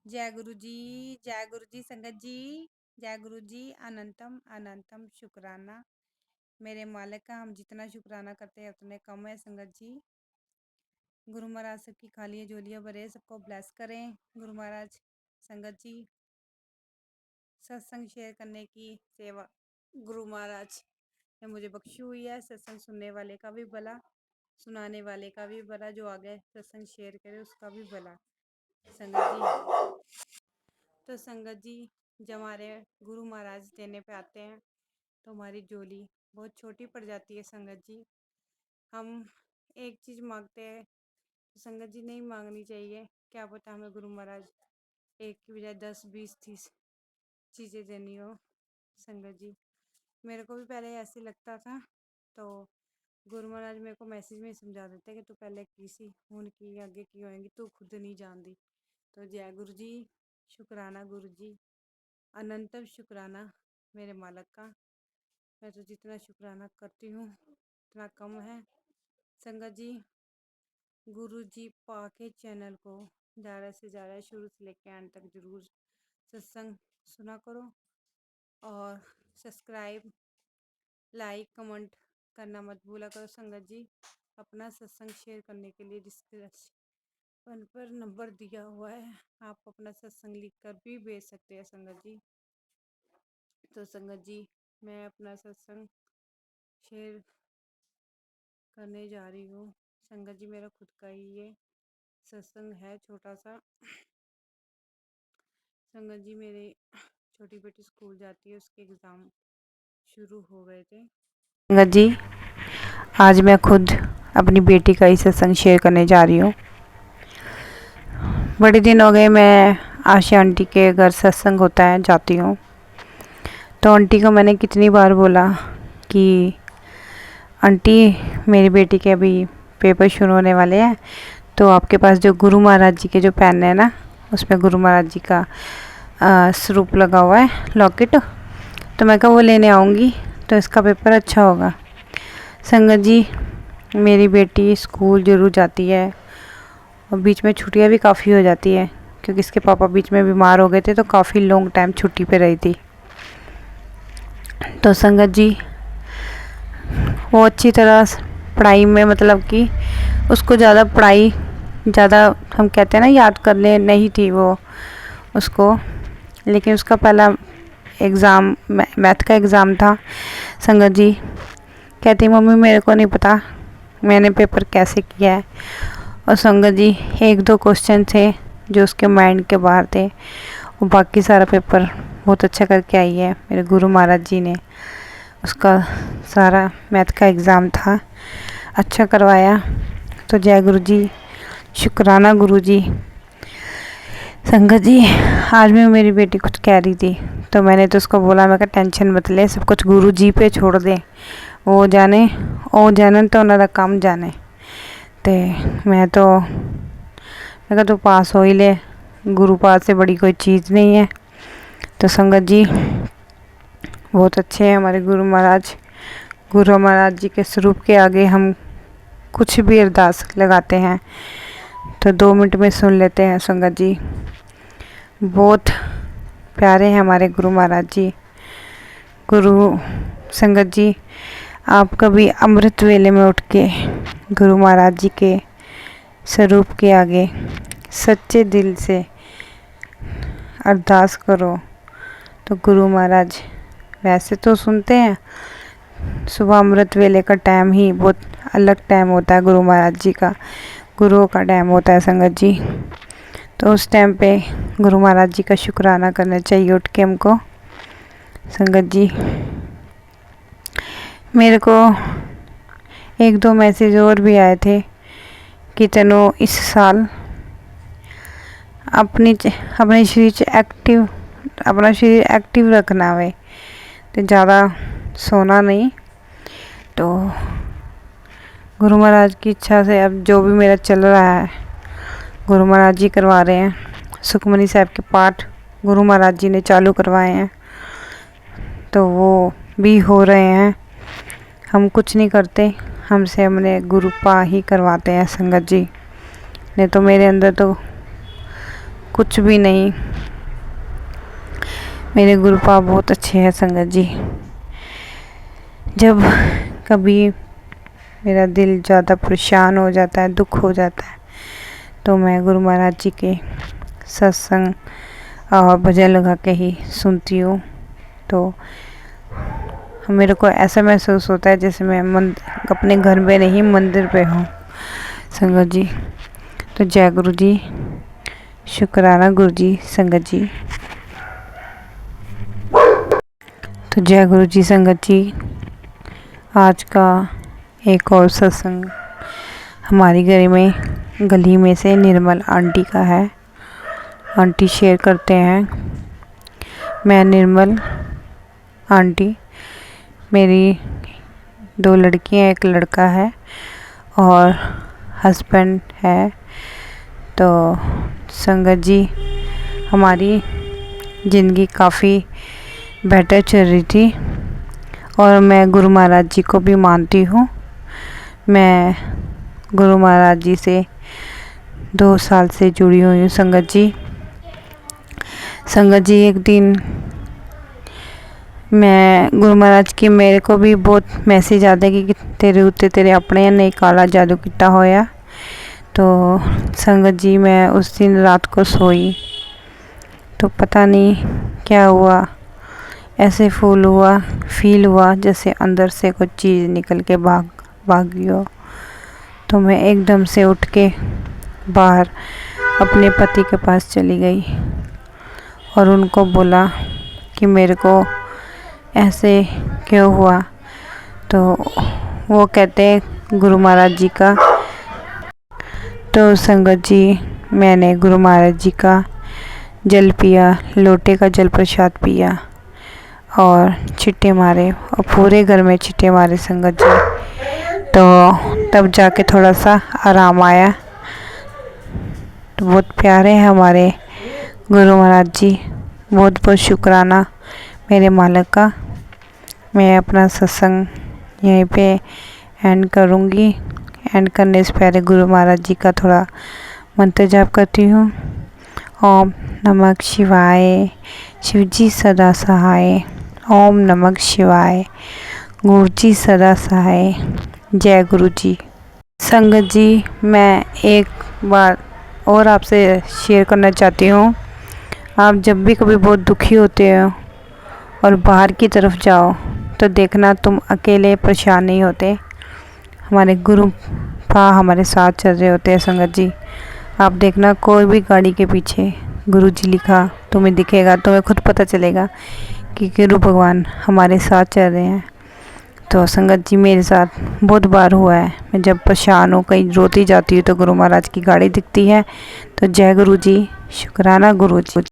जय गुरु जी संगत जी, जय गुरु जी। अनंतम अनंतम शुक्राना मेरे मालिक का। हम जितना शुक्राना करते हैं उतने कम है संगत जी। गुरु महाराज सबकी खाली झोलियाँ भरे, सबको ब्लेस करें गुरु महाराज। संगत जी, सत्संग शेयर करने की सेवा गुरु महाराज ने मुझे बख्शी हुई है। सत्संग सुनने वाले का भी भला, सुनाने वाले का भी भला, जो आगे सत्संग शेयर करे उसका भी भला संगत जी। तो संगत जी, जब हमारे गुरु महाराज देने पे आते हैं तो हमारी झोली बहुत छोटी पड़ जाती है संगत जी। हम एक चीज़ मांगते हैं तो संगत जी नहीं मांगनी चाहिए। क्या पता हमें गुरु महाराज एक की बजाय 10 20 30 चीज़ें देनी हो संगत जी। मेरे को भी पहले ऐसे लगता था, तो गुरु महाराज मेरे को मैसेज में समझा देते कि तू पहले किसी उनकी आगे की होएंगी, तू खुद नहीं जानती। तो जय गुरु जी, शुक्राना गुरु जी, अनंतम शुक्राना मेरे मालिक का। मैं तो जितना शुक्राना करती हूँ उतना कम है संगत जी। गुरु जी पाके चैनल को ज़्यादा से ज़्यादा शुरू से लेकर एंड तक ज़रूर सत्संग सुना करो, और सब्सक्राइब लाइक कमेंट करना मत भूला करो संगत जी। अपना सत्संग शेयर करने के लिए डिस्क्रिप्शन पर नंबर दिया हुआ है, आप अपना सत्संग लिख कर भी भेज सकते हैं संगत जी। तो संगत जी, मैं अपना सत्संग शेयर करने जा रही हूँ संगत जी। मेरा खुद का ही ये सत्संग है छोटा सा संगत जी। मेरे छोटी बेटी स्कूल जाती है, उसके एग्ज़ाम शुरू हो गए थे संगत जी। आज मैं खुद अपनी बेटी का ही सत्संग शेयर करने जा रही हूँ। बड़े दिन हो गए मैं आशा आंटी के घर सत्संग होता है जाती हूँ, तो आंटी को मैंने कितनी बार बोला कि आंटी मेरी बेटी के अभी पेपर शुरू होने वाले हैं, तो आपके पास जो गुरु महाराज जी के जो पेन है ना, उसमें गुरु महाराज जी का स्वरूप लगा हुआ है, लॉकेट, तो मैं कहा वो लेने आऊँगी तो इसका पेपर अच्छा होगा। संगत जी, मेरी बेटी स्कूल ज़रूर जाती है और बीच में छुट्टियाँ भी काफ़ी हो जाती है, क्योंकि इसके पापा बीच में बीमार हो गए थे तो काफ़ी लॉन्ग टाइम छुट्टी पे रही थी। तो संगत जी, वो अच्छी तरह पढ़ाई में, मतलब कि उसको ज़्यादा पढ़ाई, ज़्यादा हम कहते हैं ना याद करने नहीं थी वो उसको, लेकिन उसका पहला एग्ज़ाम मैथ का एग्ज़ाम था संगत जी। कहती मम्मी मेरे को नहीं पता मैंने पेपर कैसे किया है, और संगत जी एक दो क्वेश्चन थे जो उसके माइंड के बाहर थे, और बाकी सारा पेपर बहुत अच्छा करके आई है। मेरे गुरु महाराज जी ने उसका सारा मैथ का एग्ज़ाम था अच्छा करवाया। तो जय गुरु जी, शुक्राना गुरु जी। संगत जी, आज मैं मेरी बेटी कुछ कह रही थी तो मैंने तो उसको बोला, मैं कहा टेंशन मत ले, सब कुछ गुरु जी पे छोड़ दे, वो जाने तो उन्होंने काम जाने। ते मैं कहा तो पास हो ही ले, गुरु पास से बड़ी कोई चीज़ नहीं है। तो संगत जी, बहुत अच्छे हैं हमारे गुरु महाराज। गुरु महाराज जी के स्वरूप के आगे हम कुछ भी अरदास लगाते हैं तो 2 मिनट में सुन लेते हैं संगत जी। बहुत प्यारे हैं हमारे गुरु महाराज जी। गुरु संगत जी, आप कभी अमृत वेले में उठ के गुरु महाराज जी के स्वरूप के आगे सच्चे दिल से अरदास करो तो गुरु महाराज वैसे तो सुनते हैं। सुबह अमृत वेले का टाइम ही बहुत अलग टाइम होता है गुरु महाराज जी का, गुरुओं का टाइम होता है संगत जी। तो उस टाइम पे गुरु महाराज जी का शुक्राना करना चाहिए उठ के हमको संगत जी। मेरे को 1-2 मैसेज और भी आए थे कि तनु इस साल अपने शरीर अपना शरीर एक्टिव रखना है, तो ज़्यादा सोना नहीं। तो गुरु महाराज की इच्छा से अब जो भी मेरा चल रहा है गुरु महाराज जी करवा रहे हैं। सुखमनी साहब के पाठ गुरु महाराज जी ने चालू करवाए हैं, तो वो भी हो रहे हैं। हम कुछ नहीं करते, हमसे हमने गुरु पा ही करवाते हैं संगत जी। नहीं तो मेरे अंदर तो कुछ भी नहीं। मेरे गुरुपा बहुत अच्छे हैं संगत जी। जब कभी मेरा दिल ज़्यादा परेशान हो जाता है, दुख हो जाता है, तो मैं गुरु महाराज जी के सत्संग और भजन लगा के ही सुनती हूँ। तो मेरे को ऐसा महसूस होता है जैसे मैं अपने घर में नहीं मंदिर पे हूँ संगत जी। तो जय गुरु जी, शुक्राना गुरु जी संगत जी। तो जय गुरु जी संगत जी। आज का एक और सत्संग हमारी गली में से निर्मल आंटी का है। आंटी शेयर करते हैं। मैं निर्मल आंटी, मेरी 2 लड़कियां, 1 लड़का है और हस्बैंड है। तो संगत जी, हमारी ज़िंदगी काफ़ी बेटर चल रही थी और मैं गुरु महाराज जी को भी मानती हूँ। मैं गुरु महाराज जी से 2 साल से जुड़ी हुई हूँ संगत जी। संगत जी, एक दिन मैं गुरु महाराज की मेरे को भी बहुत मैसेज आते कि तेरे उत्ते तेरे अपने ने काला जादू किया होया। तो संगत जी, मैं उस दिन रात को सोई तो पता नहीं क्या हुआ, ऐसे फील हुआ जैसे अंदर से कुछ चीज़ निकल के भाग गई हो। तो मैं एकदम से उठ के बाहर अपने पति के पास चली गई और उनको बोला कि मेरे को ऐसे क्यों हुआ। तो वो कहते गुरु महाराज जी का। तो संगत जी, मैंने गुरु महाराज जी का जल पिया, लोटे का जल प्रसाद पिया और छिट्टे मारे और पूरे घर में छिट्टे मारे संगत जी। तो तब जाके थोड़ा सा आराम आया। तो बहुत प्यारे हैं हमारे गुरु महाराज जी। बहुत बहुत शुक्राना मेरे मालिक का। मैं अपना सत्संग यहीं पे एंड करूँगी। एंड करने से पहले गुरु महाराज जी का थोड़ा मंत्र जाप करती हूँ। ओम नमः शिवाय, शिव जी सदा सहाय। ओम नमः शिवाय, गुरु जी सदा सहाय। जय गुरु जी। संगत जी, मैं एक बार और आपसे शेयर करना चाहती हूँ। आप जब भी कभी बहुत दुखी होते हो और बाहर की तरफ जाओ तो देखना तुम अकेले परेशान नहीं होते। हमारे गुरु पा हमारे साथ चल रहे होते हैं संगत जी। आप देखना कोई भी गाड़ी के पीछे गुरु जी लिखा तुम्हें दिखेगा, तुम्हें खुद पता चलेगा कि गुरु भगवान हमारे साथ चल रहे हैं। तो संगत जी, मेरे साथ बहुत बार हुआ है। मैं जब परेशान हूँ, कहीं रोती जाती हूँ तो गुरु महाराज की गाड़ी दिखती है। तो जय गुरु जी, शुक्राना गुरु जी।